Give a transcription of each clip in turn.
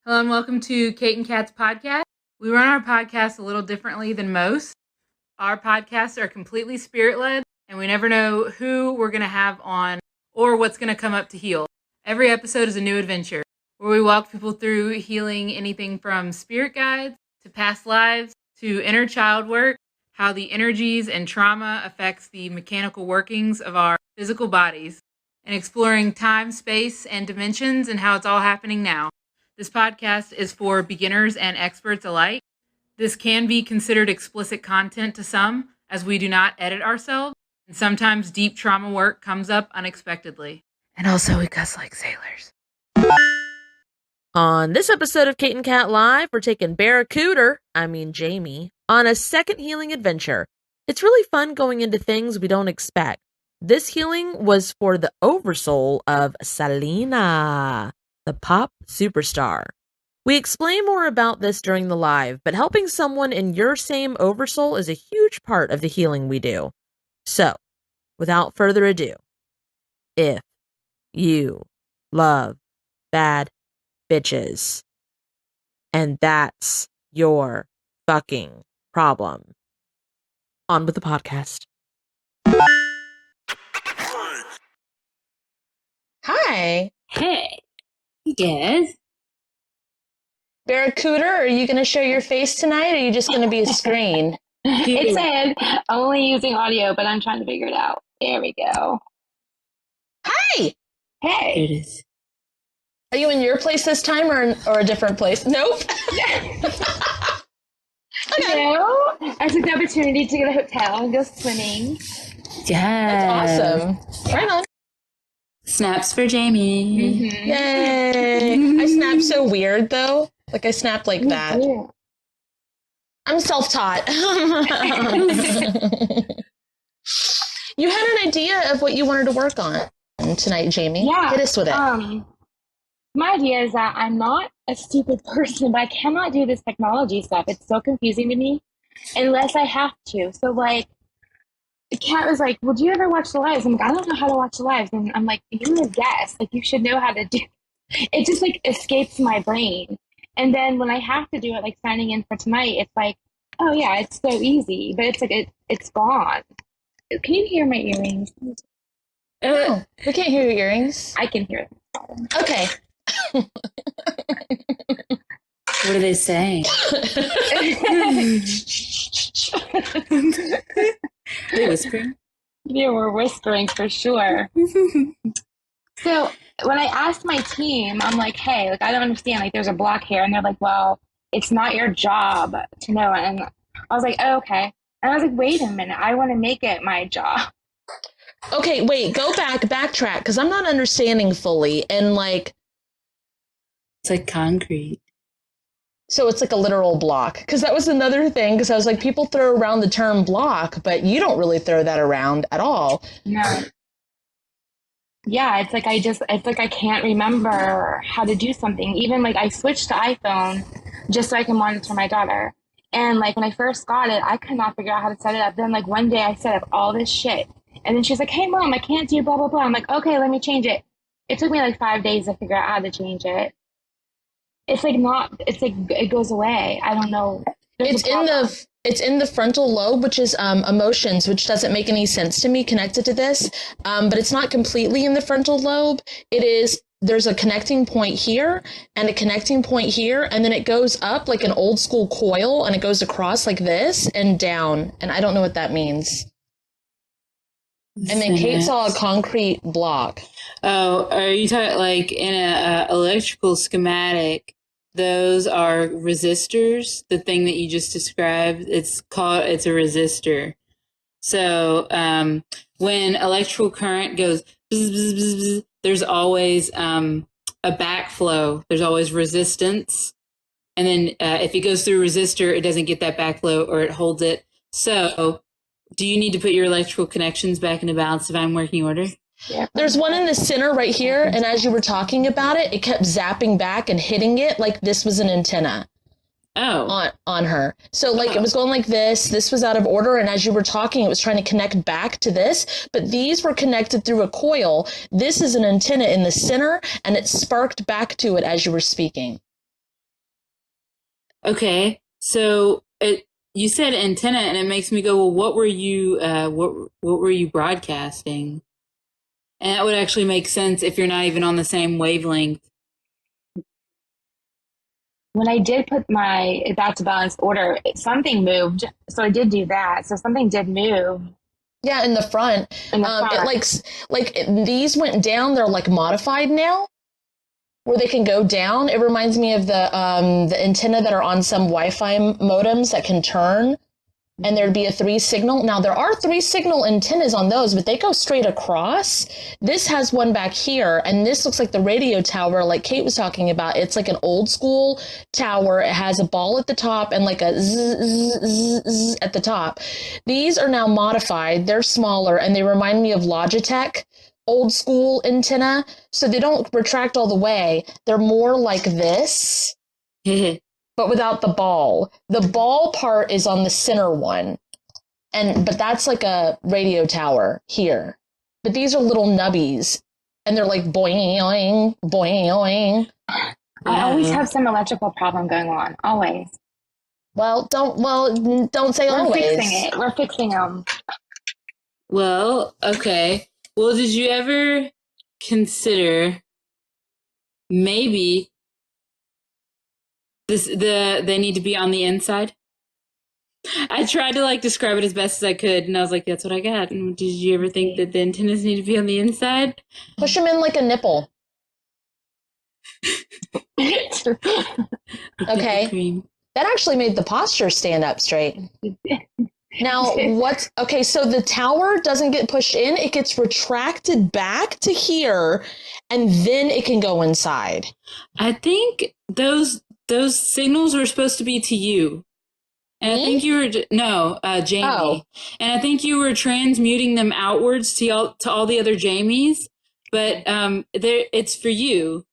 Hello and welcome to Kate and Kat's podcast. We run our podcast a little differently than most. Our podcasts are completely spirit-led, and we never know who we're going to have on or what's going to come up to heal. Every episode is a new adventure where we walk people through healing anything from spirit guides to past lives to inner child work, how the energies and trauma affects the mechanical workings of our physical bodies, and exploring time, space, and dimensions and how it's all happening now. This podcast is for beginners and experts alike. This can be considered explicit content to some, as we do not edit ourselves, and sometimes deep trauma work comes up unexpectedly. And also, we cuss like sailors. On this episode of Kate and Kat Live, we're taking Jamie, on a second healing adventure. It's really fun going into things we don't expect. This healing was for the oversoul of Selena, the pop superstar. We explain more about this during the live, but helping someone in your same oversoul is a huge part of the healing we do. So, without further ado, if you love bad bitches, and that's your fucking problem, on with the podcast. Hi. Hey. Yes. Barracooter, are you going to show your face tonight, or are you just going to be a screen? It said only using audio, but I'm trying to figure it out. There we go. Hi. Hey. It is. Are you in your place this time or a different place? Nope. Okay. No, I took the opportunity to get a hotel and go swimming. Yeah. That's awesome. Right on. Snaps for Jamie. Mm-hmm. Yay. I snap so weird, though. Like, I snap like that. Yeah. I'm self-taught. You had an idea of what you wanted to work on tonight, Jamie. Yeah. Hit us with it. My idea is that I'm not a stupid person, but I cannot do this technology stuff. It's so confusing to me unless I have to. So, like, Kat was like, well, do you ever watch the lives? I'm like, I don't know how to watch the lives. And I'm like, you're a guest. Like, you should know how to do it. It just, like, escapes my brain. And then when I have to do it, like, signing in for tonight, it's like, oh, yeah, it's so easy. But it's like, it's gone. Can you hear my earrings? No, we can't hear your earrings. I can hear them. Okay. What are they saying? They whispering? Yeah, we're whispering for sure. So when I asked my team, I'm like, hey, like, I don't understand. Like, there's a block here. And they're like, well, it's not your job to know. And I was like, oh, okay. And I was like, wait a minute. I want to make it my job. Okay, wait, backtrack, because I'm not understanding fully. And, like, It's like concrete. so it's like a literal block. Because that was another thing, because I was like, people throw around the term block, but you don't really throw that around at all. No. Yeah, it's like I can't remember how to do something. Even like I switched to iPhone just so I can monitor my daughter. And like when I first got it, I could not figure out how to set it up. Then like one day I set up all this shit. And then she's like, hey mom, I can't do blah, blah, blah. I'm like, okay, let me change it. It took me like 5 days to figure out how to change it. It's like it goes away. I don't know. It's in the frontal lobe, which is emotions, which doesn't make any sense to me connected to this. But it's not completely in the frontal lobe. There's a connecting point here and a connecting point here, and then it goes up like an old school coil, and it goes across like this and down. And I don't know what that means. And then Kate saw a concrete block. Oh, are you talking like in a electrical schematic? Those are resistors. The thing that you just described, it's a resistor. So when electrical current goes, bzz, bzz, bzz, bzz, there's always a backflow. There's always resistance. And then if it goes through a resistor, it doesn't get that backflow or it holds it. So do you need to put your electrical connections back into balance, divine working order? Yeah. There's one in the center right here, and as you were talking about it, it kept zapping back and hitting it like this was an antenna. On her. So like it was going like this was out of order, and as you were talking it was trying to connect back to this, but these were connected through a coil. This is an antenna in the center, and it sparked back to it as you were speaking. Okay, so you said antenna, and it makes me go, well, what were you broadcasting? And that would actually make sense if you're not even on the same wavelength. When I did put my back to balanced order, something moved. So I did do that. So something did move. Yeah, in the front. In the front. These went down. They're like modified now, where they can go down. It reminds me of the antenna that are on some Wi-Fi modems that can turn, and there'd be a 3 signal. Now there are 3 signal antennas on those, but they go straight across. This has one back here, and this looks like the radio tower, like Kate was talking about. It's like an old school tower. It has a ball at the top and like a zzz at the top. These are now modified. They're smaller, and they remind me of Logitech old school antenna. So they don't retract all the way. They're more like this. But without the ball. The ball part is on the center one. But that's like a radio tower here. But these are little nubbies. And they're like boing, boing. I always have some electrical problem going on. Always. Well, don't say We're always. Fixing it. We're fixing them. Well, okay. Well, did you ever consider maybe they need to be on the inside? I tried to describe it as best as I could, and I was like, that's what I got. And did you ever think that the antennas need to be on the inside? Push them in like a nipple. Okay. That actually made the posture stand up straight. Now, so the tower doesn't get pushed in, it gets retracted back to here, and then it can go inside. I think those signals were supposed to be to you. And Me? I think you were, Jamie. Oh. And I think you were transmuting them outwards to all the other Jamies, but it's for you.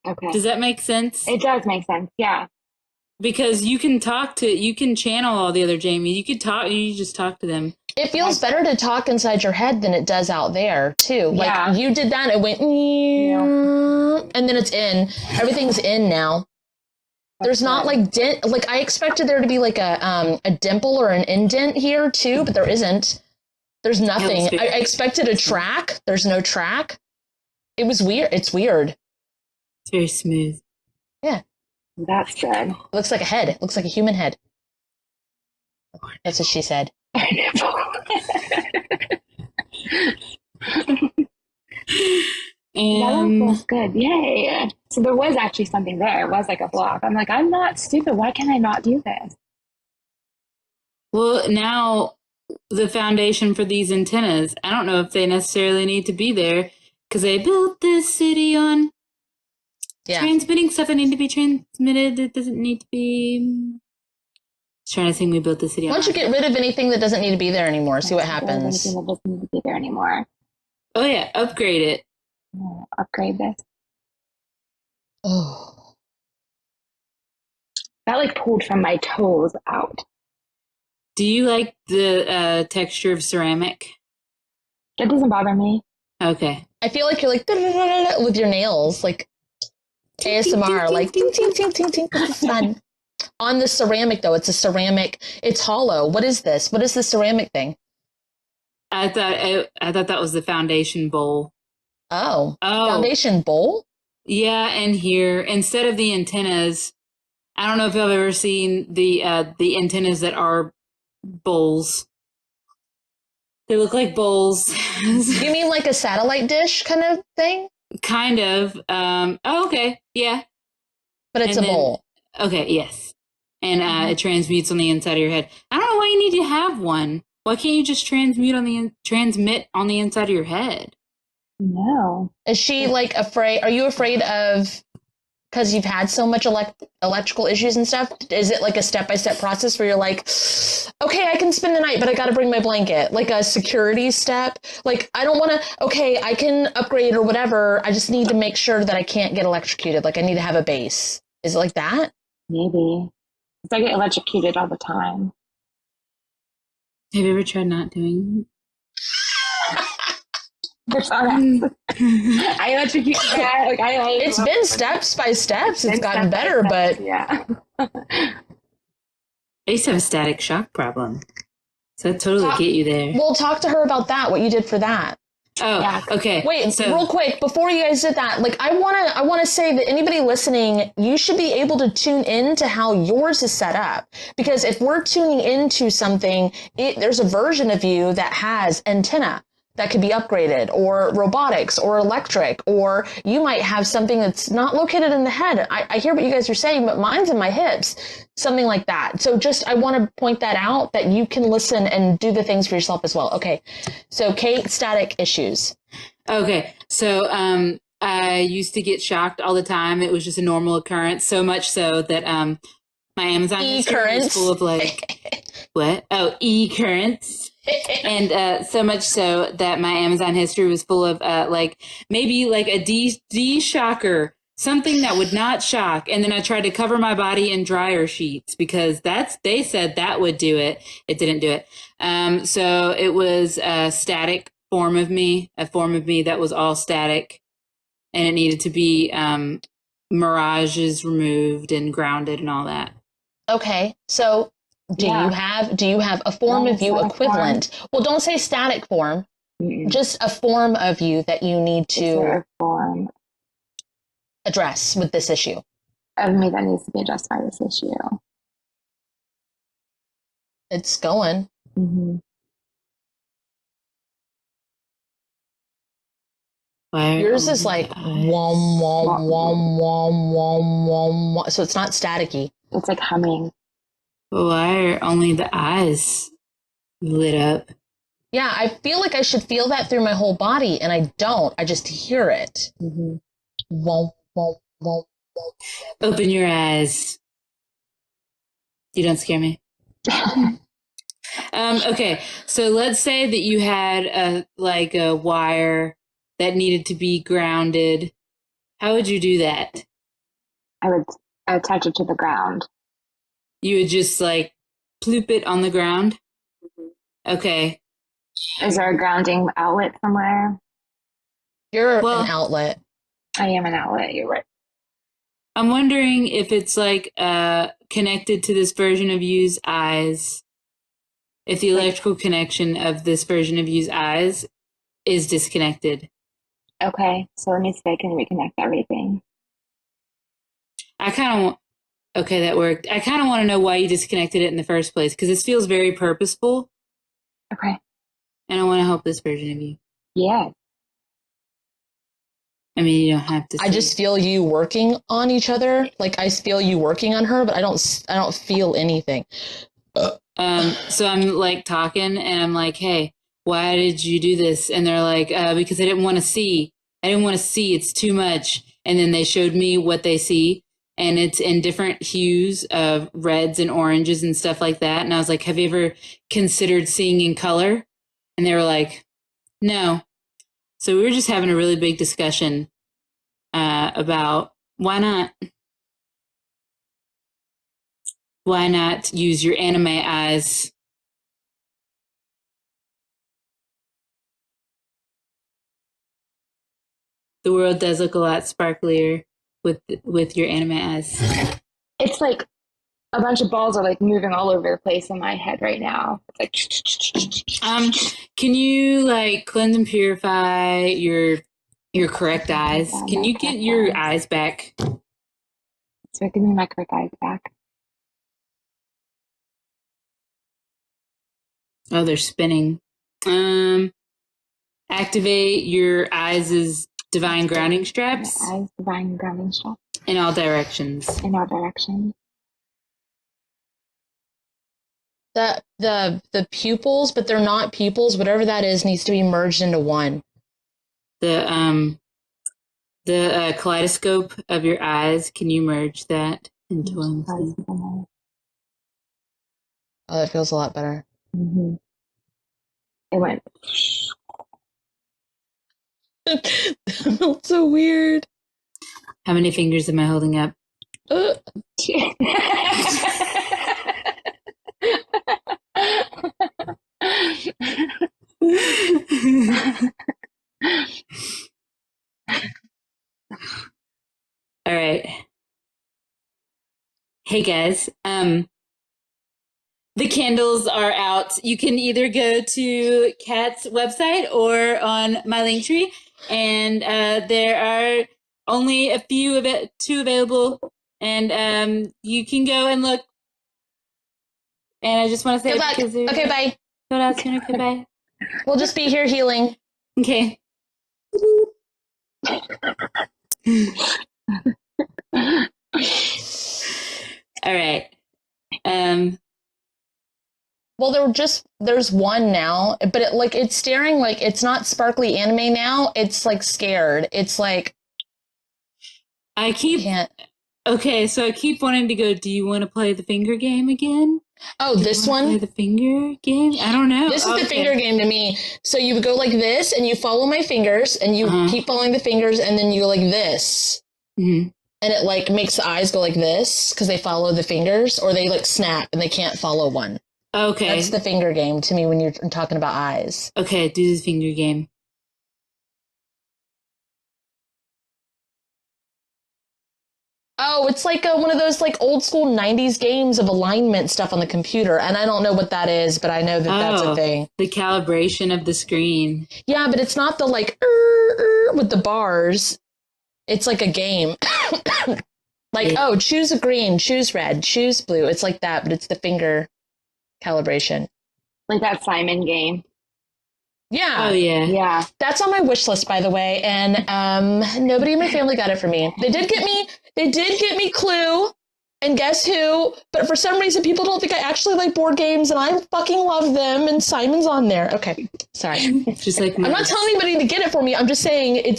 Okay. Does that make sense? It does make sense, yeah. Because you can channel all the other Jamies. You just talk to them. It feels better to talk inside your head than it does out there, too. Like, you did that, it went, and then it's in. Everything's in now. There's not I expected there to be like a dimple or an indent here too, but there isn't. There's nothing. I expected a track. There's no track. It was weird. It's weird. It's very smooth. Yeah. That's good. It looks like a head. It looks like a human head. That's what she said. That feels good. Yay. So there was actually something there. It was like a block. I'm like, I'm not stupid. Why can I not do this? Well, now the foundation for these antennas, I don't know if they necessarily need to be there because they built this city on transmitting stuff that need to be transmitted. It doesn't need to be. I was trying to think we built the city on. Why don't you get rid of anything that doesn't need to be there anymore? See what happens. Anything that doesn't need to be there anymore. Oh, yeah. Upgrade it. Upgrade this. Oh. That pulled from my toes out. Do you like the texture of ceramic? That doesn't bother me. Okay. I feel like you're with your nails, like ASMR, like ting ting ting ting ting. It's fun. On the ceramic though, it's a ceramic. It's hollow. What is this? What is the ceramic thing? I thought that was the foundation bowl. Oh, foundation bowl? Yeah, and here instead of the antennas, I don't know if I've ever seen the antennas that are bowls. They look like bowls. You mean like a satellite dish kind of thing? Kind of. Okay. Yeah. But it's a bowl. Okay. Yes. And it transmutes on the inside of your head. I don't know why you need to have one. Why can't you just transmit on the inside of your head? No. Is she afraid? Are you afraid of, because you've had so much electrical issues and stuff? Is it like a step-by-step process where you're like, okay, I can spend the night, but I got to bring my blanket? Like a security step? Like, I don't want to, okay, I can upgrade or whatever. I just need to make sure that I can't get electrocuted. Like, I need to have a base. Is it like that? Maybe. I get electrocuted all the time. Have you ever tried not doing I electrocute that. It's been steps by steps. It's gotten better, but yeah. I used to have a static shock problem. So I totally get you there. We'll talk to her about that, what you did for that. Oh, yeah. Okay. Wait, so real quick, before you guys did that, like I wanna say that anybody listening, you should be able to tune in to how yours is set up. Because if we're tuning into something, there's a version of you that has antenna that could be upgraded, or robotics, or electric, or you might have something that's not located in the head. I hear what you guys are saying, but mine's in my hips, something like that. So I want to point that out, that you can listen and do the things for yourself as well. Okay, so Kate, static issues. Okay, so I used to get shocked all the time. It was just a normal occurrence, so much so that my Amazon history was full of like, what? Oh, E-currents. And so much so that my Amazon history was full of like maybe like a D shocker, something that would not shock. And then I tried to cover my body in dryer sheets because they said that would do it. It didn't do it. So it was a static form of me, that was all static, and it needed to be mirages removed and grounded and all that. Okay, so do you have a form of you equivalent? Form. Well, don't say static form. Just a form of you that you need to address with this issue. Of me that needs to be addressed by this issue. It's going. Mm-hmm. Yours is like wom wom wom wom wom wom. So it's not staticky. It's like humming. Why are only the eyes lit up? Yeah, I feel like I should feel that through my whole body, and I don't. I just hear it. Mm-hmm. Wom, wom, wom, wom. Open your eyes. You don't scare me. Okay, so let's say that you had a wire that needed to be grounded. How would you do that? I would attach it to the ground. You would just like ploop it on the ground? Mm-hmm. Okay. Is there a grounding outlet somewhere? You're an outlet. I am an outlet, you're right. I'm wondering if it's like connected to this version of you's eyes. If the electrical connection of this version of you's eyes is disconnected. Okay, so let me see if I can reconnect everything. I kind of want... Okay, that worked. I kind of want to know why you disconnected it in the first place, because this feels very purposeful. Okay. And I want to help this version of you. Yeah. I mean, you don't have to. I just feel you working on each other. Like I feel you working on her, but I don't feel anything. So I'm like talking, and I'm like, "Hey, why did you do this?" And they're like, "Because I didn't want to see. I didn't want to see. It's too much." And then they showed me what they see, and it's in different hues of reds and oranges and stuff like that. And I was like, "Have you ever considered seeing in color?" And they were like, "No." So we were just having a really big discussion about why not use your anime eyes. The world does look a lot sparklier with your anime eyes. It's like a bunch of balls are like moving all over the place in my head right now. It's like can you like cleanse and purify your correct eyes? Can you get your eyes back? So give me my correct eyes back. Oh, they're spinning. Activate your eyes' divine grounding straps. My eyes' divine grounding straps. In all directions. In all directions. The pupils, but they're not pupils. Whatever that is needs to be merged into one. The kaleidoscope of your eyes. Can you merge that into one? Oh, that feels a lot better. Mm-hmm. It went. That felt so weird. How many fingers am I holding up? All right. Hey guys, the candles are out. You can either go to Kat's website or on my link tree, and there are only a few of it, two available, and you can go and look. And I just want to say, Good luck. Okay, bye. What else? Okay, bye. We'll just be here healing. Okay. All right. Well, there's one now, but it's staring like it's not sparkly anime now. It's like scared. It's like I can't. Okay, so I keep wanting to go. Do you want to play the finger game again? Oh, this one? Play the finger game? I don't know. This is the finger game to me. So you would go like this, and you follow my fingers, and you keep following the fingers, and then you go like this. Mm-hmm. And it like makes the eyes go like this because they follow the fingers, or they like snap and they can't follow one. Okay. That's the finger game to me when you're talking about eyes. Okay, do the finger game. Oh, it's like one of those like old school 90s games of alignment stuff on the computer. And I don't know what that is, but I know that that's a thing. The calibration of the screen. Yeah, but it's not the like with the bars. It's like a game. Like, oh, choose a green, choose red, choose blue. It's like that, but it's the finger calibration. Like that Simon game. Yeah. Oh, yeah. Yeah. That's on my wish list, by the way. And nobody in my family got it for me. They did get me Clue. And guess who? But for some reason, people don't think I actually like board games, and I fucking love them, and Simon's on there. Okay, sorry. Just like I'm not telling anybody to get it for me. I'm just saying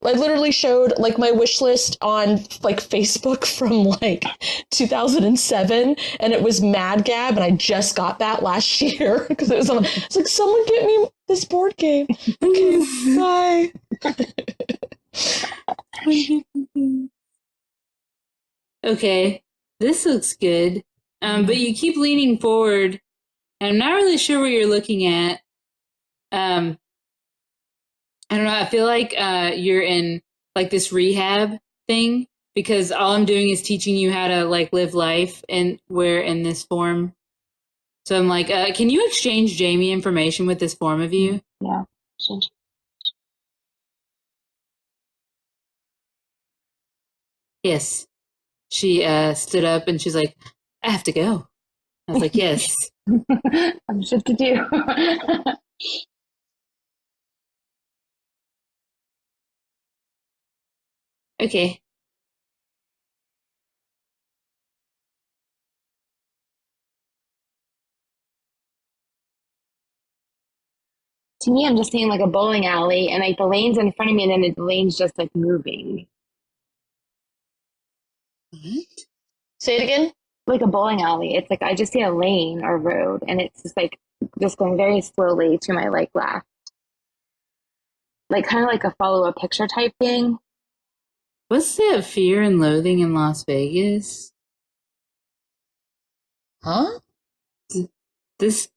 I literally showed like my wish list on like Facebook from like 2007, and it was Mad Gab, and I just got that last year because it's like, someone get me this board game. Okay, bye. Okay. This looks good, but you keep leaning forward, and I'm not really sure what you're looking at. I don't know. I feel like you're in like this rehab thing because all I'm doing is teaching you how to like live life, and we're in this form. So I'm like, can you exchange Jamie information with this form of you? Yeah. Sure. Yes. She stood up and she's like, I have to go. I was like, yes. I'm shit to do. Okay. To me, I'm just seeing like a bowling alley, and like the lane's in front of me, and then the lane's just like moving. What? Say it again. Like a bowling alley. It's like I just see a lane or road, and it's just like just going very slowly to my like left, like kind of like a follow a picture type thing. What's that Fear and Loathing in Las Vegas? Huh? This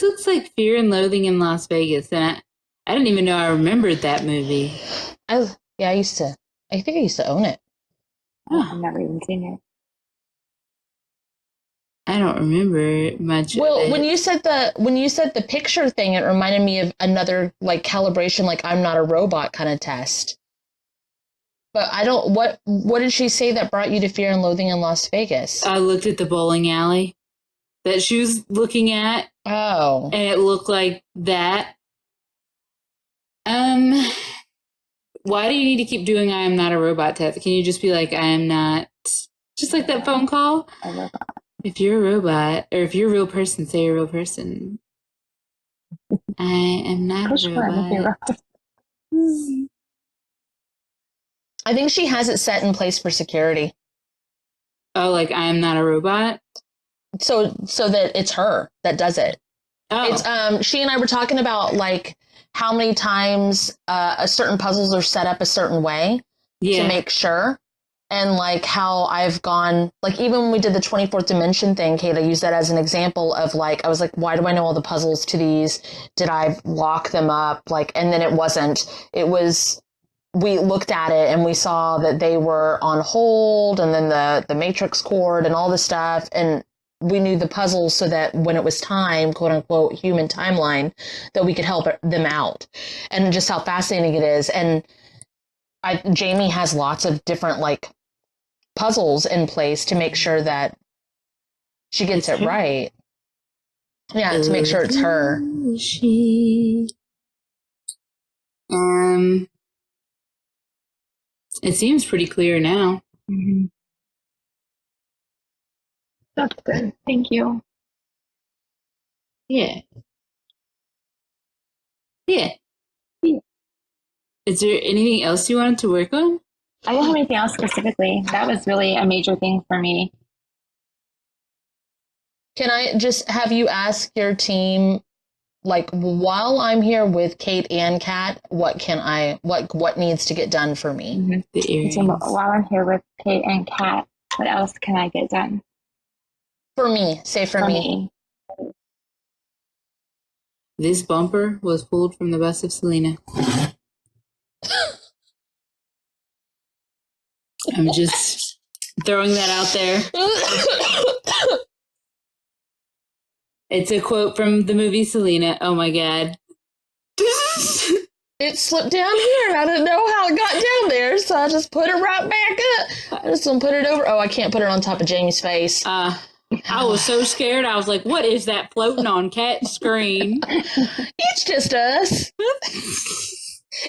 looks like Fear and Loathing in Las Vegas, and I didn't even know I remembered that movie. I think I used to own it. Oh, I've never even seen it. I don't remember much. Well, when you said the picture thing, it reminded me of another like calibration, like I'm not a robot kind of test. But I don't. What did she say that brought you to Fear and Loathing in Las Vegas? I looked at the bowling alley that she was looking at. Oh, and it looked like that. Why do you need to keep doing I am not a robot test? Can you just be like, I am not, just like that phone call? A robot. If you're a robot, or if you're a real person, say you're a real person. I am not a robot. I think she has it set in place for security. Oh, like I am not a robot? So that it's her that does it. Oh. It's she and I were talking about like how many times a certain puzzles are set up a certain way to make sure. And like how I've gone, like even when we did the 24th dimension thing, Kate, I used that as an example of like, I was like, why do I know all the puzzles to these? Did I lock them up? Like, and then it wasn't. It was we looked at it and we saw that they were on hold, and then the matrix cord and all this stuff, and we knew the puzzles so that when it was time, quote unquote, human timeline, that we could help them out. And just how fascinating it is. And Jamie has lots of different like puzzles in place to make sure that she gets it right. Yeah, to make sure it's her. It seems pretty clear now. Mm-hmm. That's good. Thank you. Yeah. Yeah. Is there anything else you wanted to work on? I didn't have anything else specifically. That was really a major thing for me. Can I just have you ask your team, like, while I'm here with Kate and Kat, what needs to get done for me? Mm-hmm. The earrings. So while I'm here with Kate and Kat, what else can I get done? For me, say for me. This bumper was pulled from the bus of Selena. I'm just throwing that out there. It's a quote from the movie Selena. Oh my God. It slipped down here. I didn't know how it got down there, so I just put it right back up. I just gonna put it over. Oh, I can't put it on top of Jamie's face. I was so scared. I was like, what is that floating on Kat's screen? It's just us.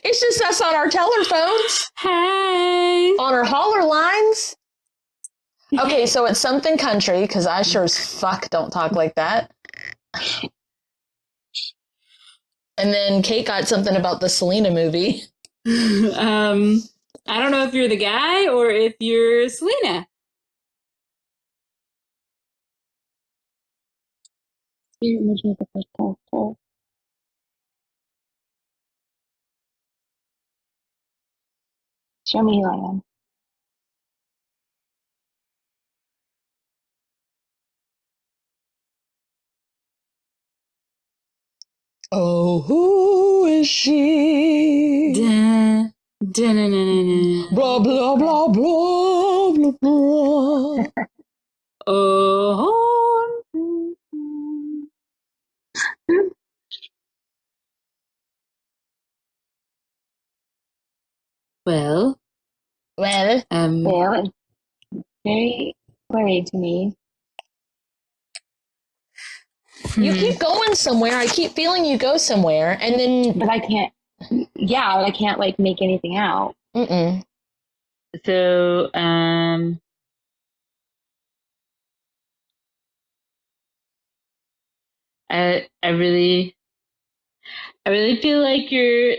It's just us on our teller phones. Hey. On our holler lines. Okay, so it's something country, because I sure as fuck don't talk like that. And then Kate got something about the Selena movie. I don't know if you're the guy or if you're Selena. Show me who I am. Oh, who is she? Dun, dun, dun, dun, dun. Blah, blah, blah, blah, blah, blah. Oh. Well, Well, it's very worrying to me. You keep going somewhere. I keep feeling you go somewhere, and then... But I can't, I can't, like, make anything out. Mm-mm. So, I really feel like you're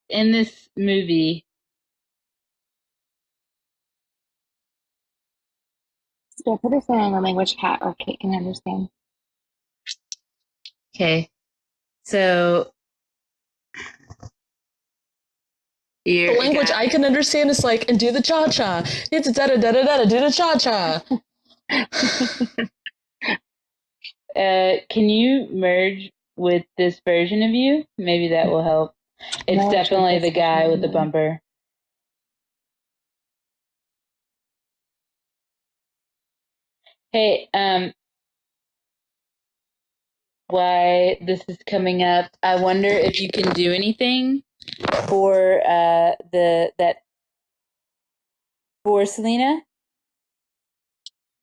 in this movie. So put this in a language Kat or Kate can understand. Okay. So, The language I can understand is like, and do the cha-cha. It's da-da-da-da-da, do the cha-cha. Can you merge with this version of you? Maybe that will help. It's Merge with definitely this the guy version with the of me. bumper. Hey, why this is coming up, I wonder if you can do anything for for Selena.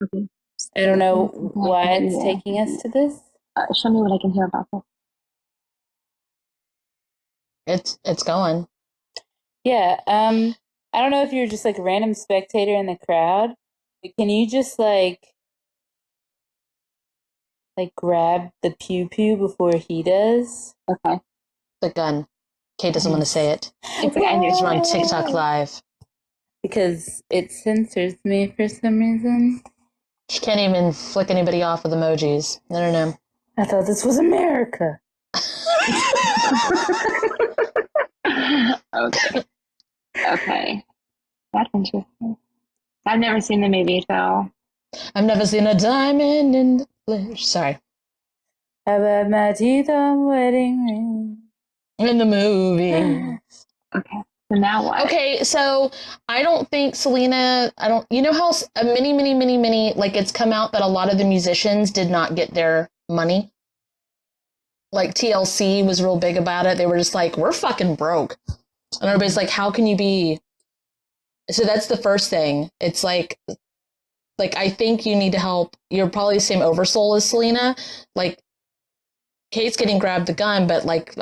Okay. I don't know why it's taking us to this. Show me what I can hear about this. It's going. Yeah, I don't know if you're just like a random spectator in the crowd, but can you just like grab the pew pew before he does? Okay. The gun. Kate doesn't want to say it. It's okay. I knew We're on TikTok Live. Because it censors me for some reason. She can't even flick anybody off with emojis. No. I thought this was America. Okay. Okay. That's interesting. I've never seen the movie, so. I've never seen a diamond in the flesh. Sorry. How about my teeth on wedding ring? In the movie. Okay. So now what? Okay, so I don't think Selena, you know how many, like it's come out that a lot of the musicians did not get their money? Like TLC was real big about it. They were just like, we're fucking broke. And everybody's like, how can you be? So that's the first thing. It's like I think you need to help. You're probably the same oversoul as Selena. Like Kate's getting grabbed the gun, but like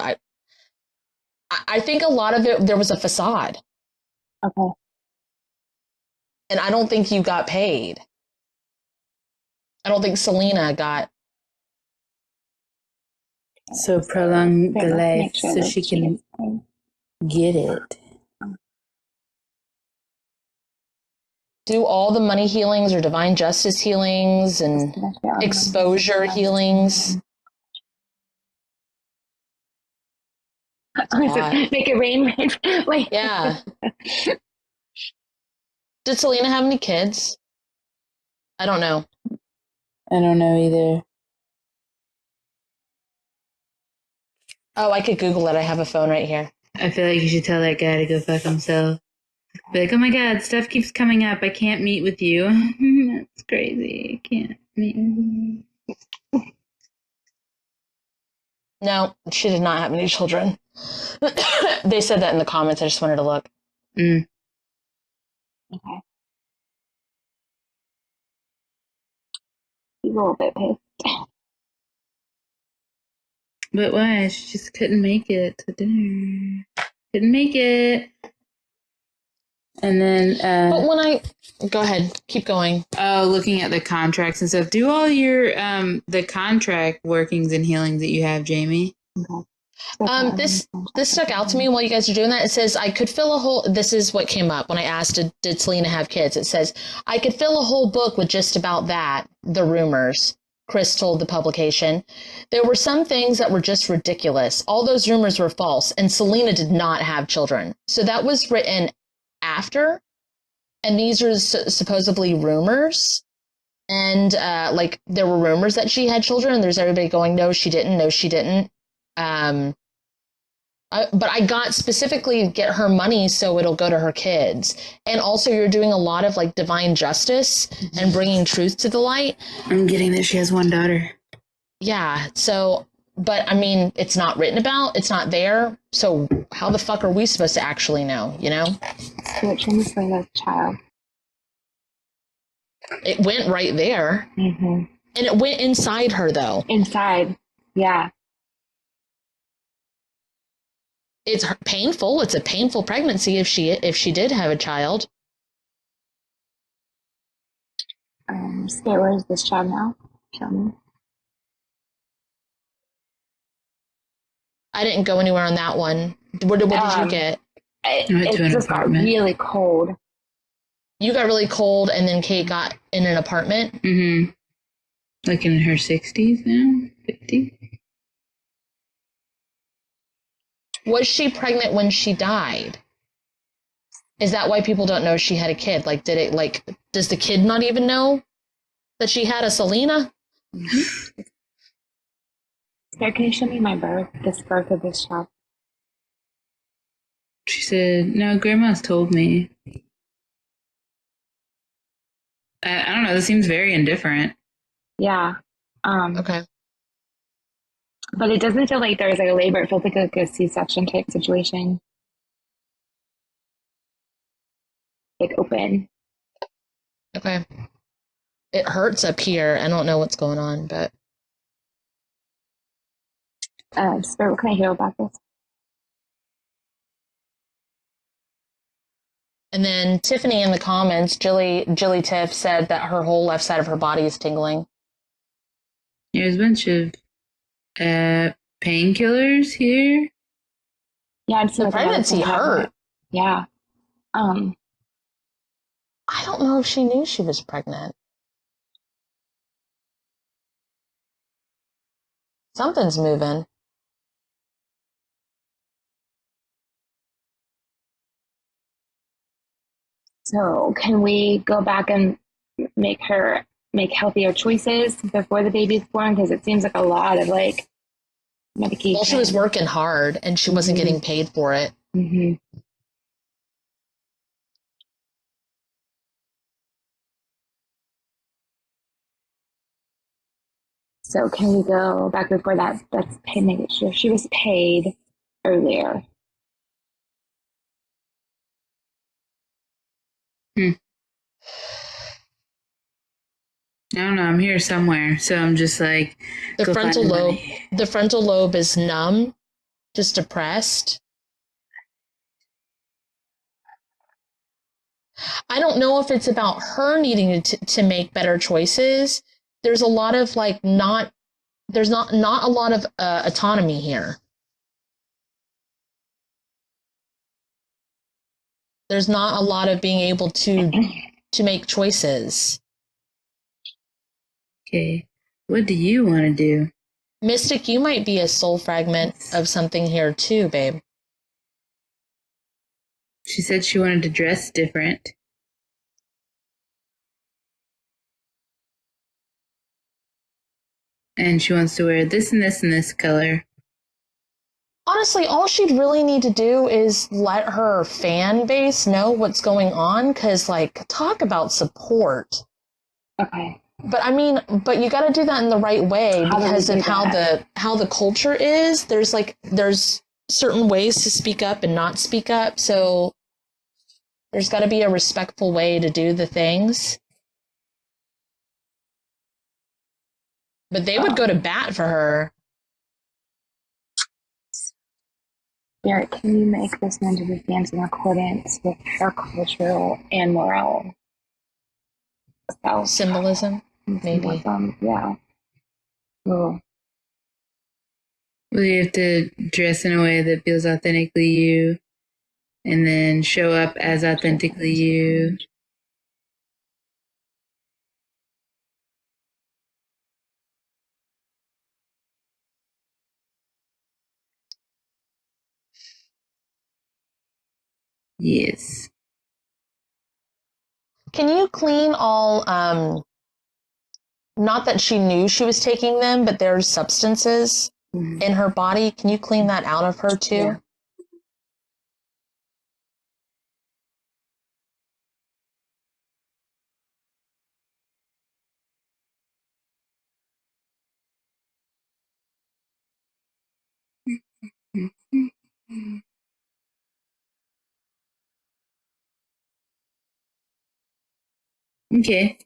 I think a lot of it, there was a facade. Okay. And I don't think you got paid. I don't think Selena got. So prolong the life so she can get it. Do all the money healings or divine justice healings and exposure healings. Make it rain. Like, yeah. Did Selena have any kids? I don't know. I don't know either. Oh, I could Google it. I have a phone right here. I feel like you should tell that guy to go fuck himself. Be like, oh my god, stuff keeps coming up. I can't meet with you. That's crazy. I can't meet with you. No, she did not have any children. They said that in the comments. I just wanted to look. Okay. He's a little bit pissed. But why? She just couldn't make it to dinner. Couldn't make it. And then but when go ahead, keep going. Oh, looking at the contracts and stuff. Do all your the contract workings and healings that you have, Jamie. Okay. This stuck out to me while you guys are doing that. It says I could fill a whole. This is what came up when I asked, did Selena have kids? It says I could fill a whole book with just about that. The rumors. Chris told the publication. There were some things that were just ridiculous. All those rumors were false, and Selena did not have children. So that was written after, and these are supposedly rumors. And like there were rumors that she had children, and there's everybody going, no, she didn't. No, she didn't. But I got specifically get her money so it'll go to her kids. And also you're doing a lot of like divine justice and bringing truth to the light. I'm getting that she has one daughter. Yeah. So, but I mean, it's not written about, it's not there. So how the fuck are we supposed to actually know, you know? So which one is Selena's child? It went right there. Mm-hmm. And it went inside her though. Inside. Yeah. It's painful. It's a painful pregnancy if she did have a child. Spare, where is this child now? Show me. I didn't go anywhere on that one. What did you get? It just got really cold. You got really cold, and then Kate got in an apartment? Mm-hmm. Like in her 60s now? 50? Was she pregnant when she died? Is that why people don't know she had a kid? Like, does the kid not even know that she had a Selena? Mm-hmm. Sarah, can you show me this birth of this child? She said, no, Grandma's told me. I don't know, this seems very indifferent. Yeah. Okay. But it doesn't feel like there's like a labor. It feels like a C-section type situation. Like open. Okay. It hurts up here. I don't know what's going on, but. Spirit, what can I hear about this? And then Tiffany in the comments, Jilly Tiff said that her whole left side of her body is tingling. There's a bunch of painkillers here. Yeah, I'm the pregnancy hurt. Yeah. I don't know if she knew she was pregnant. Something's moving. So can we go back and make healthier choices before the baby's born? Because it seems like a lot of like medication. Well, she was working hard and she wasn't getting paid for it. Mm-hmm. So can we go back before that? That's paid. Make sure she was paid earlier. I don't know. I'm here somewhere, so I'm just like The go frontal find the lobe. money. The frontal lobe is numb, just depressed. I don't know if it's about her needing to make better choices. There's a lot of like there's not a lot of autonomy here. There's not a lot of being able to make choices. Okay, what do you want to do? Mystic, you might be a soul fragment of something here too, babe. She said she wanted to dress different. And she wants to wear this and this and this color. Honestly, all she'd really need to do is let her fan base know what's going on, because, like, talk about support. Okay. But I mean, but you got to do that in the right way because of how the culture is. There's certain ways to speak up and not speak up. So there's got to be a respectful way to do the things. But they would go to bat for her. Spirit, can you make this man to dance in accordance with her cultural and moral self? Symbolism, maybe. Yeah. Cool. Well, you have to dress in a way that feels authentically you, and then show up as authentically you. Yes. Can you clean all, not that she knew she was taking them, but there's substances in her body. Can you clean that out of her too? Yeah. Okay.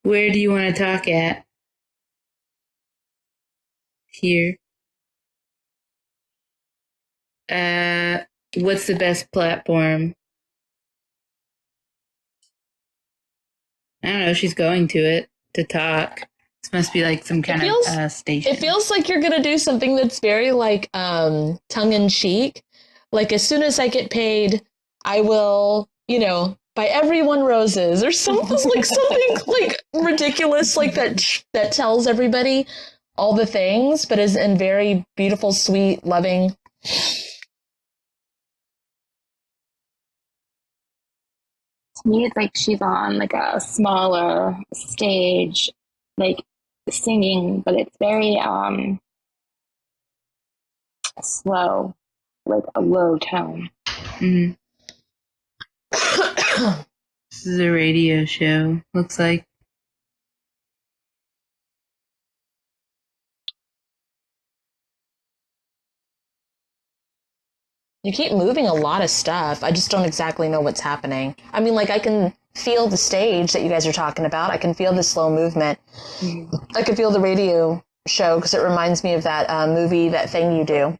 Where do you want to talk at? Here. What's the best platform? I don't know. She's going to it to talk. This must be like some kind of station. It feels like you're gonna do something that's very like tongue in cheek. Like as soon as I get paid, I will, buy everyone roses or something like something like ridiculous like that tells everybody all the things, but is in very beautiful, sweet, loving. To me, it's like she's on like a smaller stage, like singing, but it's very slow, like a low tone. Mm-hmm. This is a radio show. Looks like. You keep moving a lot of stuff. I just don't exactly know what's happening. I mean, like, I can feel the stage that you guys are talking about. I can feel the slow movement. I can feel the radio show because it reminds me of that movie, That Thing You Do.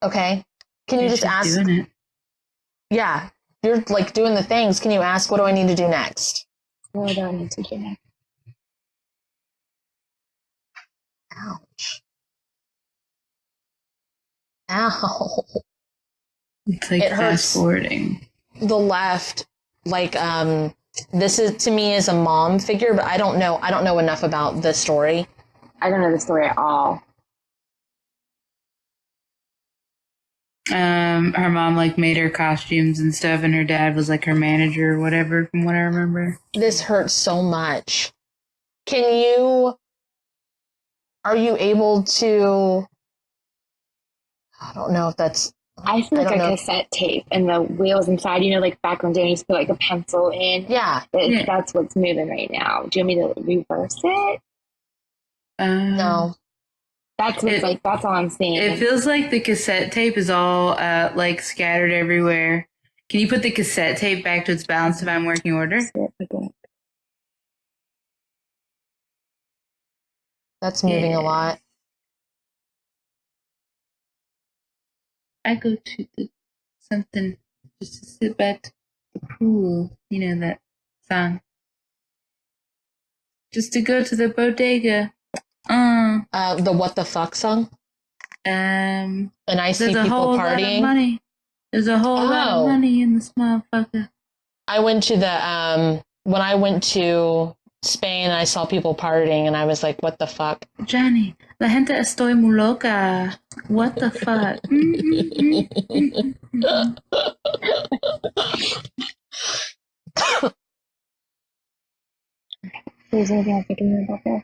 Okay. Can you just ask? Doing it. Yeah. You're like doing the things. Can you ask, what do I need to do next? What do I need to do next? Ouch. Ow. It's like It hurts. fast forwarding. The left, like, this is to me is a mom figure, but I don't know enough about the story. I don't know the story at all. Her mom like made her costumes and stuff, and her dad was like her manager or whatever, from what I remember. This hurts so much. Are you able to I don't know if that's. I feel like a cassette tape and the wheels inside, you know, like back when Danny used to put like a pencil in. Yeah. That's what's moving right now. Do you want me to reverse it? No. That's what's like, that's all I'm seeing. It feels like the cassette tape is all like scattered everywhere. Can you put the cassette tape back to its balanced divine working order? That's moving a lot. I go to something just to sit by the pool. You know that song. Just to go to the bodega. The What the Fuck song? And I see people partying. There's a whole lot of money in this motherfucker. I went to when I went to Spain, I saw people partying, and I was like, what the fuck? Johnny, la gente estoy muy loca. What the fuck? Is there anything else I can hear about that?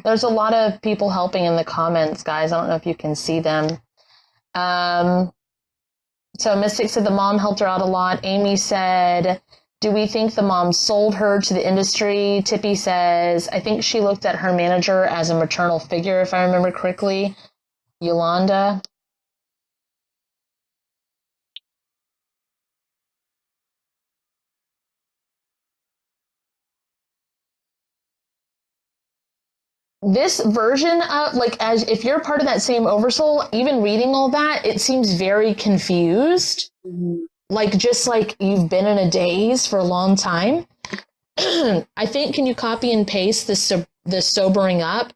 There's a lot of people helping in the comments, guys. I don't know if you can see them. So Mystic said the mom helped her out a lot. Amy said, do we think the mom sold her to the industry? Tippy says, I think she looked at her manager as a maternal figure, if I remember correctly. Yolanda. This version of, like, as if you're part of that same oversoul, even reading all that, it seems very confused. Like, just like you've been in a daze for a long time. I think, can you copy and paste the sobering up?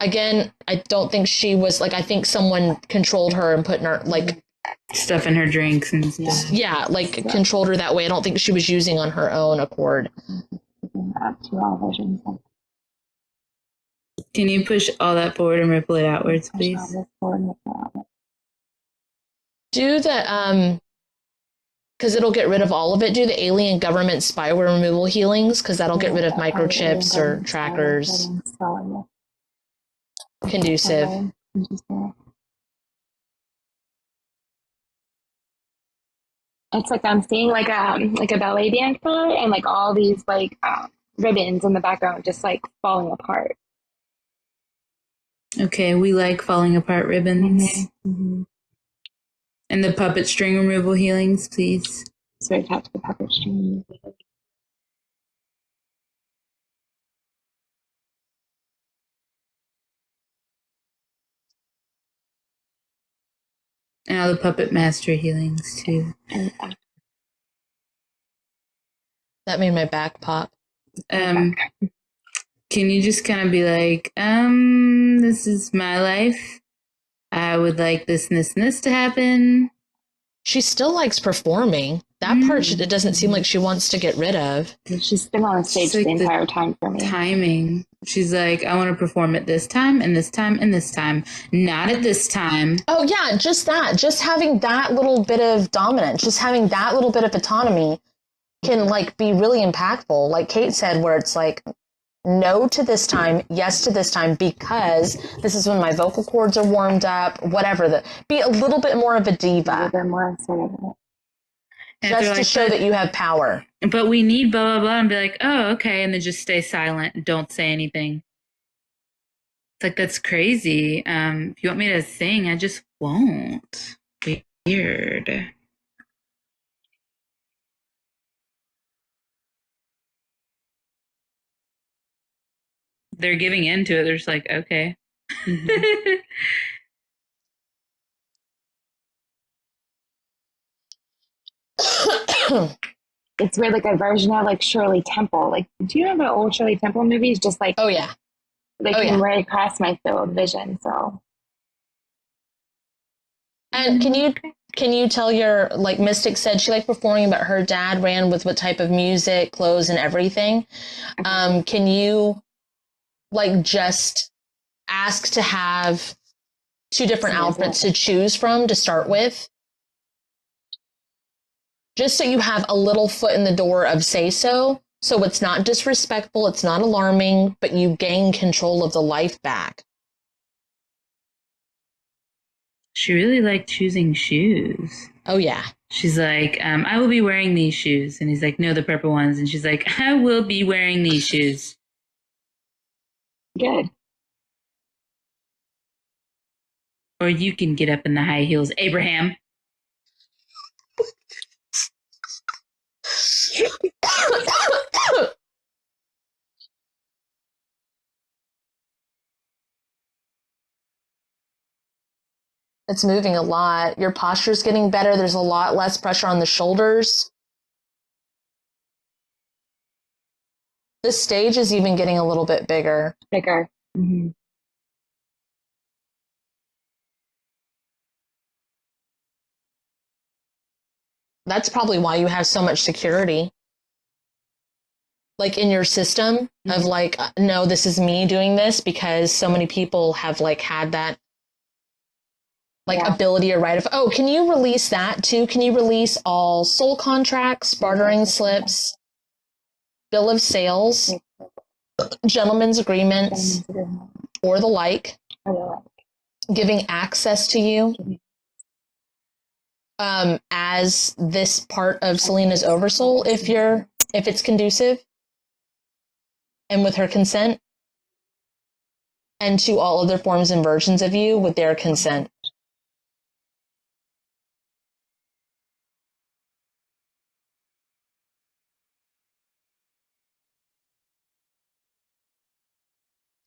Again, I don't think she was, like, I think someone controlled her and put in her, like, stuff in her drinks and stuff. Yeah, like, controlled her that way. I don't think she was using on her own accord. Can you push all that forward and ripple it outwards, please? Do the, because it'll get rid of all of it. Do the alien government spyware removal healings, because that'll get rid of microchips or trackers. Conducive. It's like I'm seeing like a ballet dancer and like all these like ribbons in the background just like falling apart. Okay, we like falling apart ribbons. And the puppet string removal healings, please. So I tapped the puppet string. And all the puppet master healings, too. That made my back pop. Can you just kind of be like, this is my life. I would like this and this and this to happen. She still likes performing. That part it doesn't seem like she wants to get rid of. She's been on stage like the entire time for me. Timing. She's like, I want to perform at this time and this time and this time. Not at this time. Oh, yeah, just that. Just having that little bit of dominance, just having that little bit of autonomy can, like, be really impactful. Like Kate said, where it's like, no to this time, yes to this time, because this is when my vocal cords are warmed up, whatever. Be a little bit more of a diva. A little bit more assertive. Just to show that you have power. But we need blah, blah, blah, and be like, oh, okay, and then just stay silent and don't say anything. It's like, that's crazy. If you want me to sing, I just won't. Weird. They're giving into it. They're just like, okay. It's weird, like a version of like Shirley Temple. Like, do you remember old Shirley Temple movies? Just like, oh yeah, they came right across my field of vision. So, and can you tell your, like Mystic said, she liked performing, but her dad ran with what type of music, clothes, and everything. Can you, like, just ask to have 2 different outfits to choose from to start with? Just so you have a little foot in the door of say so So it's not disrespectful, it's not alarming, but you gain control of the life back. She really liked choosing shoes. Oh, yeah. She's like, I will be wearing these shoes. And he's like, no, the purple ones. And she's like, I will be wearing these shoes. Good. Or you can get up in the high heels, Abraham. It's moving a lot. Your posture's getting better. There's a lot less pressure on the shoulders. This stage is even getting a little bit bigger. Bigger. Mm-hmm. That's probably why you have so much security. Like in your system of like, no, this is me doing this, because so many people have like had that like ability or right of, oh, can you release that too? Can you release all soul contracts, bartering slips, bill of sales, gentlemen's agreements, or the like, giving access to you as this part of Selena's oversoul, if it's conducive and with her consent, and to all other forms and versions of you with their consent.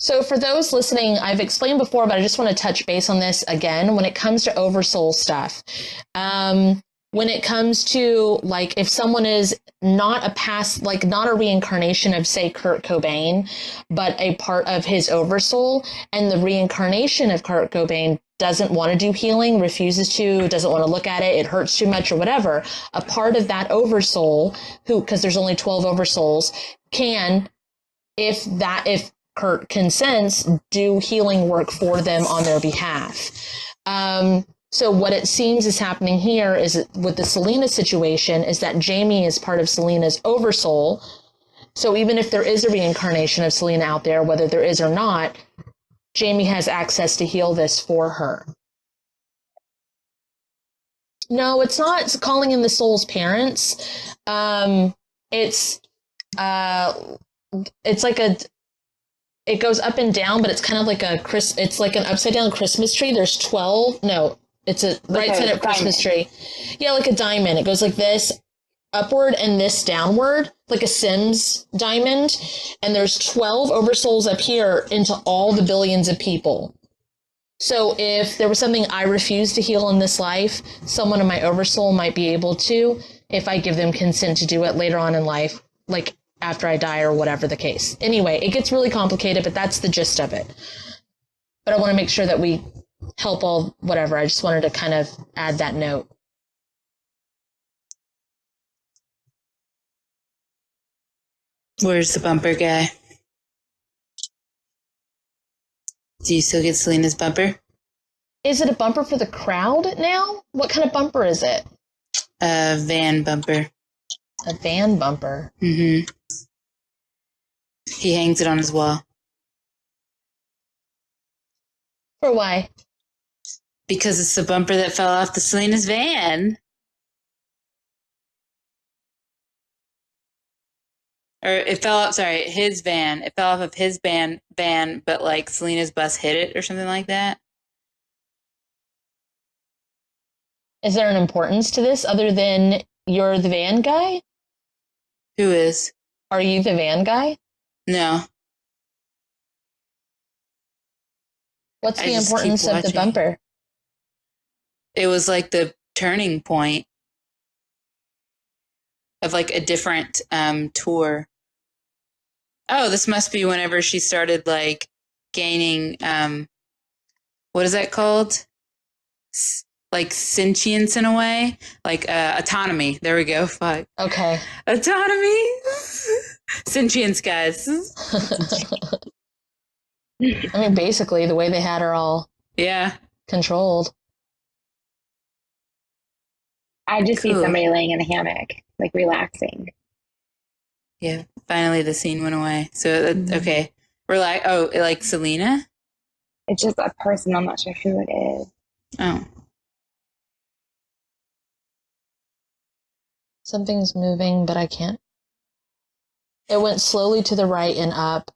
So for those listening, I've explained before, but I just want to touch base on this again. When it comes to oversoul stuff, when it comes to like, if someone is not a past, like not a reincarnation of, say, Kurt Cobain, but a part of his oversoul, and the reincarnation of Kurt Cobain doesn't want to do healing, refuses to, doesn't want to look at it, it hurts too much or whatever, a part of that oversoul, who, because there's only 12 oversouls, can, if Kurt consents, do healing work for them on their behalf. So what it seems is happening here is with the Selena situation is that Jamie is part of Selena's oversoul. So even if there is a reincarnation of Selena out there, whether there is or not, Jamie has access to heal this for her. No, it's not. It's calling in the soul's parents. It's like it goes up and down, but it's kind of like it's like an upside down Christmas tree. There's 12. No, it's a right side up Christmas tree. Yeah, like a diamond. It goes like this upward and this downward, like a Sims diamond. And there's 12 oversouls up here into all the billions of people. So if there was something I refuse to heal in this life, someone in my oversoul might be able to, if I give them consent to do it later on in life, like after I die or whatever the case. Anyway, it gets really complicated, but that's the gist of it. But I want to make sure that we help all, whatever. I just wanted to kind of add that note. Where's the bumper guy? Do you still get Selena's bumper? Is it a bumper for the crowd now? What kind of bumper is it? A van bumper. A van bumper? Mm-hmm. He hangs it on his wall. For why? Because it's the bumper that fell off the Selena's van. Or it fell off, sorry, his van. It fell off of his van, but like Selena's bus hit it or something like that. Is there an importance to this other than you're the van guy? Who is? Are you the van guy? No. What's the importance of the bumper? It was like the turning point of like a different tour. Oh, this must be whenever she started like gaining, what is that called? Like sentience in a way, like autonomy. There we go. Fuck. Okay. Autonomy. Sentience, guys. I mean, basically, the way they had her all controlled. I just see somebody laying in a hammock, like relaxing. Yeah, finally the scene went away. So, okay. We're like Selena? It's just a person. I'm not sure who it is. Oh. Something's moving, but I can't. It went slowly to the right and up.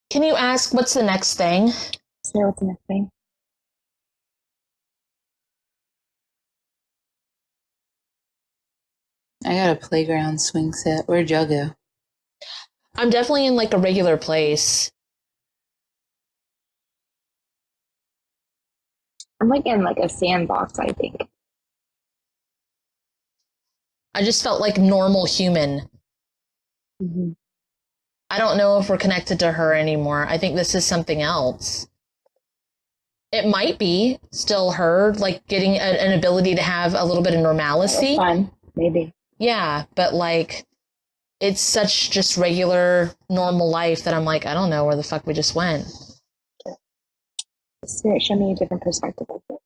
Can you ask what's the next thing? So what's the next thing? I got a playground swing set. Where'd y'all go? I'm definitely in like a regular place. I'm like in like a sandbox, I think. I just felt like normal human. Mm-hmm. I don't know if we're connected to her anymore. I think this is something else. It might be still her, like getting an ability to have a little bit of normalcy. Fun, maybe. Yeah, but like it's such just regular, normal life that I'm like, I don't know where the fuck we just went. The spirit showed me a different perspective of it.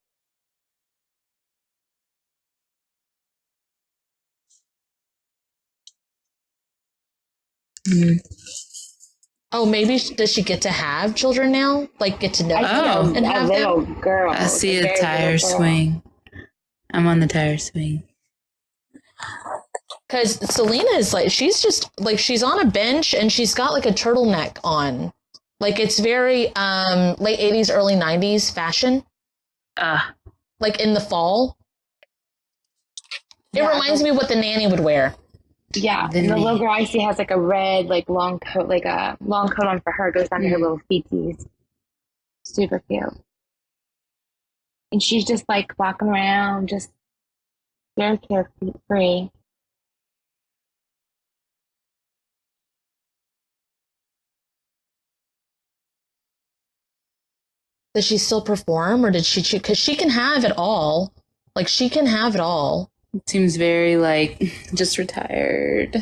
Oh, maybe does she get to have children now? Like get to know I see and a have little them? girl. I see a very tire little girl. swing. I'm on the tire swing. Because Selena is like, she's just like, she's on a bench and she's got like a turtleneck on. Like it's very late 80s, early 90s fashion. Like in the fall. It reminds me of what the nanny would wear. Yeah, and the little girl I see has like a red, like long coat, like a long coat on for her, goes down to her little feeties. Super cute. And she's just like walking around, just very carefree. Does she still perform or did she choose? Because she can have it all. Like she can have it all. It seems very like just retired.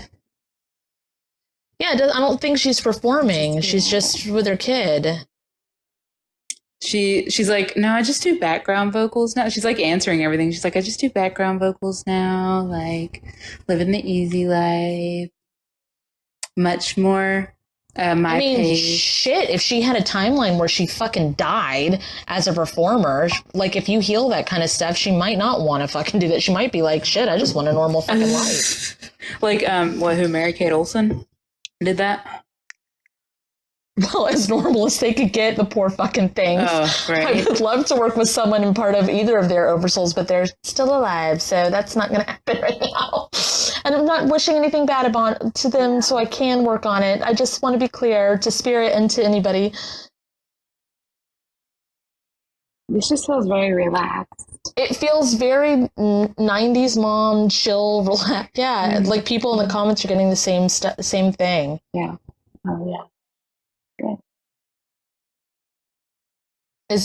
Yeah, I don't think she's performing. She's just with her kid. She's like, no, I just do background vocals now. She's like answering everything. She's like, I just do background vocals now, like living the easy life. Much more my pace. Shit, if she had a timeline where she fucking died as a performer, like if you heal that kind of stuff, she might not want to fucking do that. She might be like, shit, I just want a normal fucking life. Like, who, Mary-Kate Olsen did that? Well, as normal as they could get, the poor fucking things. Oh, right. I would love to work with someone in part of either of their oversouls, but they're still alive, so that's not going to happen right now. And I'm not wishing anything bad to them, so I can work on it. I just want to be clear to spirit and to anybody. This just feels very relaxed. It feels very 90s mom, chill, relax. Yeah, like people in the comments are getting the same thing. Yeah. Oh, yeah. Good.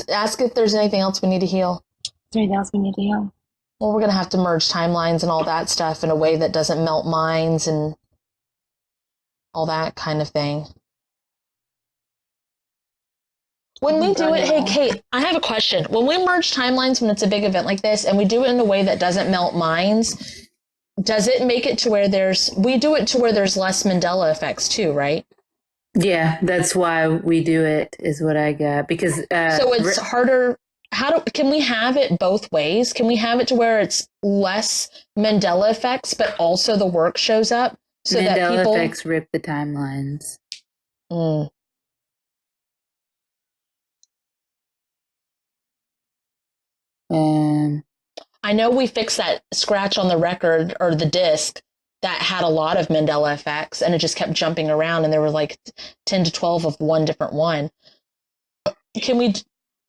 Ask if there's anything else we need to heal. Is there anything else we need to heal? Well, we're going to have to merge timelines and all that stuff in a way that doesn't melt minds and all that kind of thing. When we do it, hey, Kate, I have a question. When we merge timelines, when it's a big event like this, and we do it in a way that doesn't melt minds, does it make it to where we do it to where there's less Mandela effects too, right? Yeah, that's why we do it, is what I got. Because so it's harder. Can we have it both ways? Can we have it to where it's less Mandela effects, but also the work shows up so Mandela that people effects rip the timelines. I know we fixed that scratch on the record or the disc that had a lot of Mandela effects, and it just kept jumping around, and there were like 10 to 12 of one different one. Can we,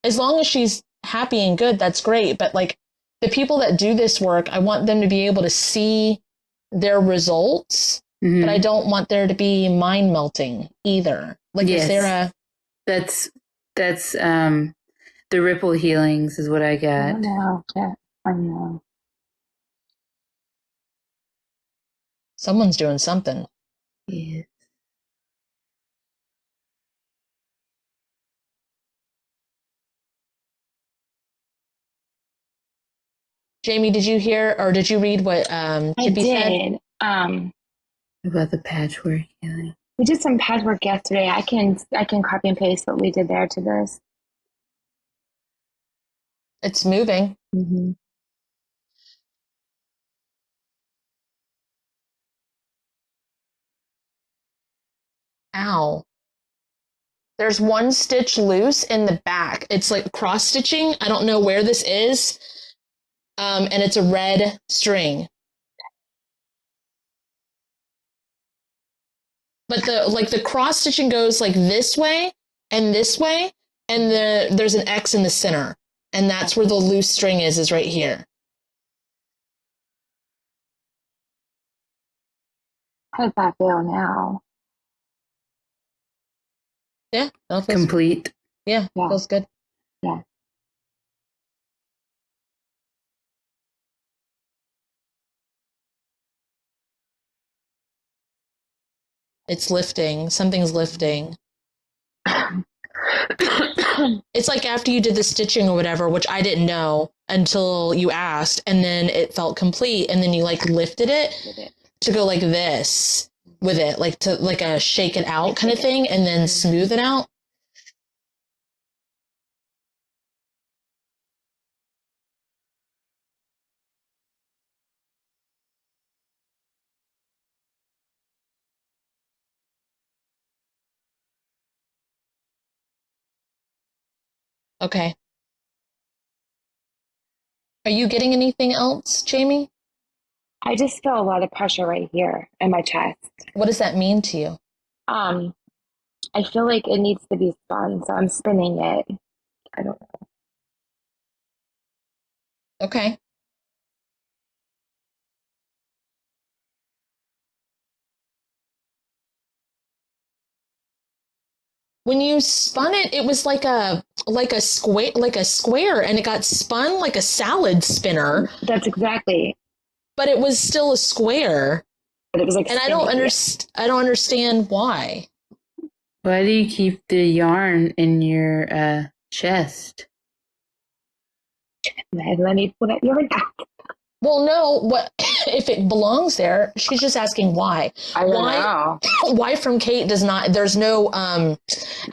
as long as she's happy and good, that's great. But like the people that do this work, I want them to be able to see their results, but I don't want there to be mind melting either. Like, yes. Is there That's the ripple healings is what I got. I know. Someone's doing something. Yeah. Jamie, did you hear or did you read what Tippy said? About the patchwork healing. We did some patchwork yesterday. I can copy and paste what we did there to this. It's moving. Mm-hmm. Ow. There's one stitch loose in the back. It's like cross stitching. I don't know where this is. And it's a red string. But the cross stitching goes like this way, and there's an X in the center. And that's where the loose string is right here. How does that feel now? Yeah, that feels Complete. Yeah, feels good. Yeah. It's lifting. Something's lifting. It's like after you did the stitching or whatever, which I didn't know until you asked, and then it felt complete, and then you like lifted it to go like this with it, like to like a shake it out kind of thing, and then smooth it out. Okay. Are you getting anything else, Jamie? I just feel a lot of pressure right here in my chest. What does that mean to you? I feel like it needs to be spun, so I'm spinning it. I don't know. Okay. When you spun it, it was like a square, and it got spun like a salad spinner. That's exactly. But it was still a square. But it was like, and I don't understand why. Why do you keep the yarn in your chest? Let me pull that yarn out. Well, no. What if it belongs there? She's just asking why. I don't know. Why from Kate does not? There's no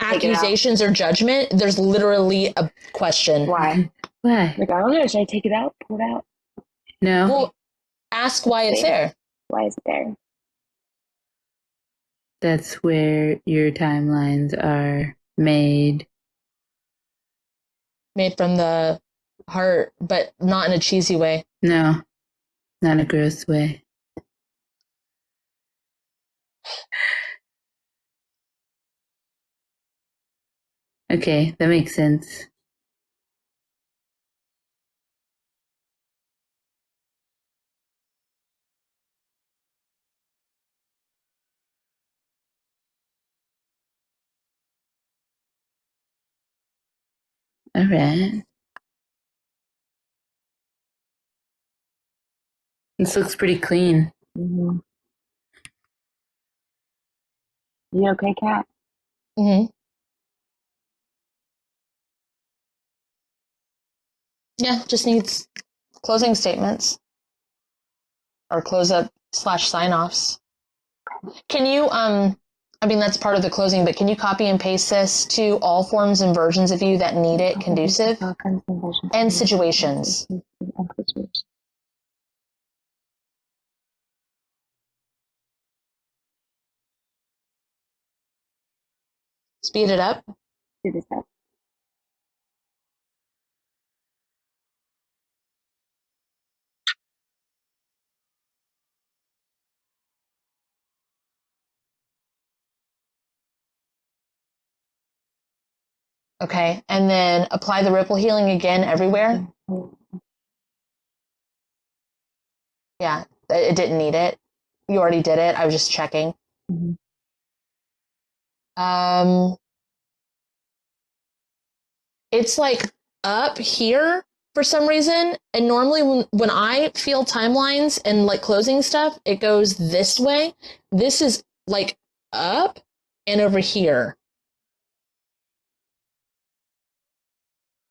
accusations or judgment. There's literally a question. Why? Why? Like, I don't know. Should I take it out? Pull it out? No. Well, ask why it's there. Why is it there? That's where your timelines are made. Made from the heart, but not in a cheesy way. No, not a gross way. Okay, that makes sense. All right. This looks pretty clean. Mm-hmm. You okay, Kat? Mm-hmm. Yeah, just needs closing statements or close up / sign offs. Can you, I mean, that's part of the closing, but can you copy and paste this to all forms and versions of you that need it conducive and situations? Speed it up. Do this up. Okay, and then apply the ripple healing again everywhere. Yeah, it didn't need it. You already did it. I was just checking. Mm-hmm. It's like up here for some reason, and normally when I feel timelines and like closing stuff, it goes this way. This is like up and over here.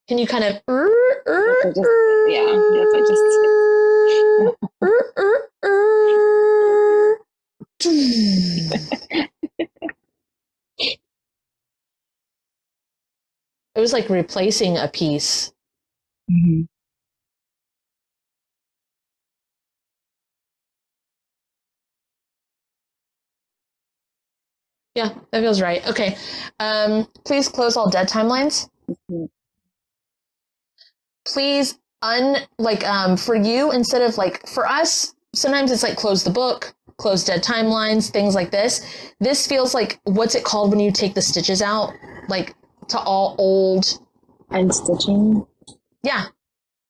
Can you kind of Yeah, that's what It was like replacing a piece. Mm-hmm. Yeah, that feels right. Okay. Please close all dead timelines. Mm-hmm. Please for you, instead of like for us, sometimes it's like close the book, close dead timelines, things like this. This feels like, what's it called when you take the stitches out? Like to all old Unstitching. Yeah.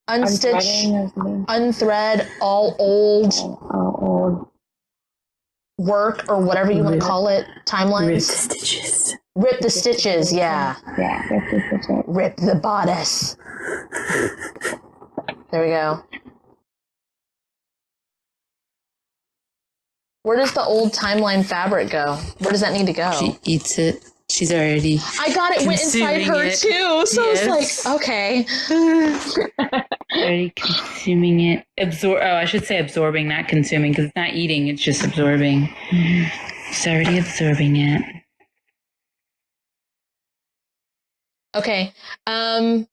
Unstitch, Unthreading. unthread, all old All old. work or whatever you want to call it. Rip Timelines. the stitches. Rip the stitches, yeah. Yeah, rip the stitches. Rip the bodice. There we go. Where does the old timeline fabric go? Where does that need to go? She eats it. She's already. I got it went inside her consuming it. too, so Yes. I was like, okay. Already consuming it. I should say absorbing, not consuming, because it's not eating, it's just absorbing. She's already absorbing it. Okay. And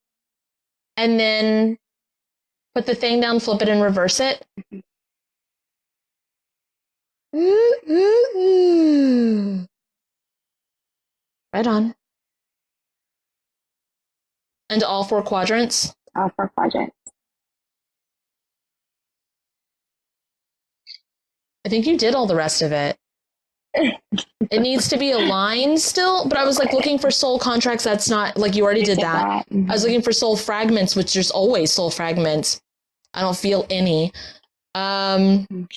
then put the thing down, flip it, and reverse it. Right on. And all 4 quadrants. All 4 quadrants. I think you did all the rest of it. It needs to be aligned still, but I was like looking for soul contracts. That's not like you already did that. Mm-hmm. I was looking for soul fragments, which there's always soul fragments. I don't feel any,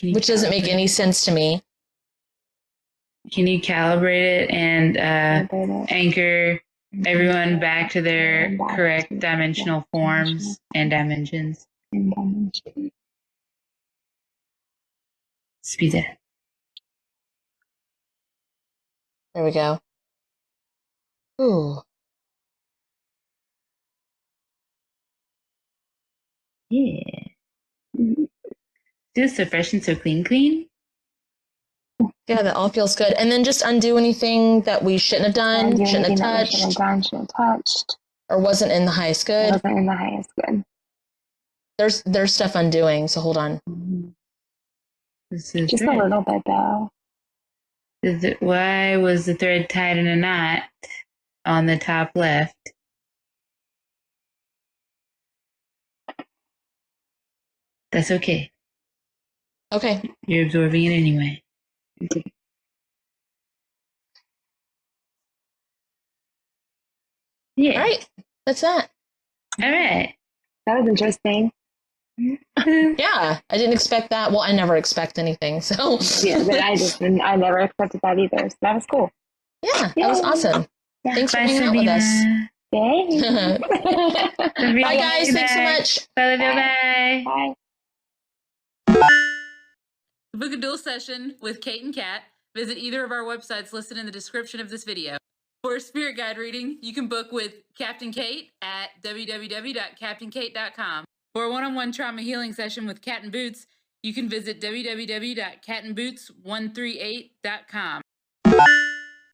which doesn't make any sense to me. Can you calibrate it and anchor everyone back to their correct dimensional forms and dimensions? Speed it. There we go. Ooh. Yeah. Just so fresh and so clean. Yeah, that all feels good. And then just undo anything that we shouldn't have done, shouldn't have touched. Shouldn't have touched. Or wasn't in the highest good. Wasn't in the highest good. There's stuff undoing, so hold on. This is just a little bit though. Why was the thread tied in a knot on the top left? That's okay. Okay. You're absorbing it anyway. Yeah. All right. That's that. All right. That was interesting. Yeah, I didn't expect that. Well, I never expect anything, so. Yeah, but I never expected that either. So that was cool. Yeah, that was awesome. Yeah. Thanks for hanging out with us. Yay. Bye, guys. Thanks so much. Bye. Bye. To book a dual session with Kate and Kat, visit either of our websites listed in the description of this video. For a spirit guide reading, you can book with Captain Kate at www.captainkate.com. For a one-on-one trauma healing session with Cat and Boots, you can visit www.catandboots138.com.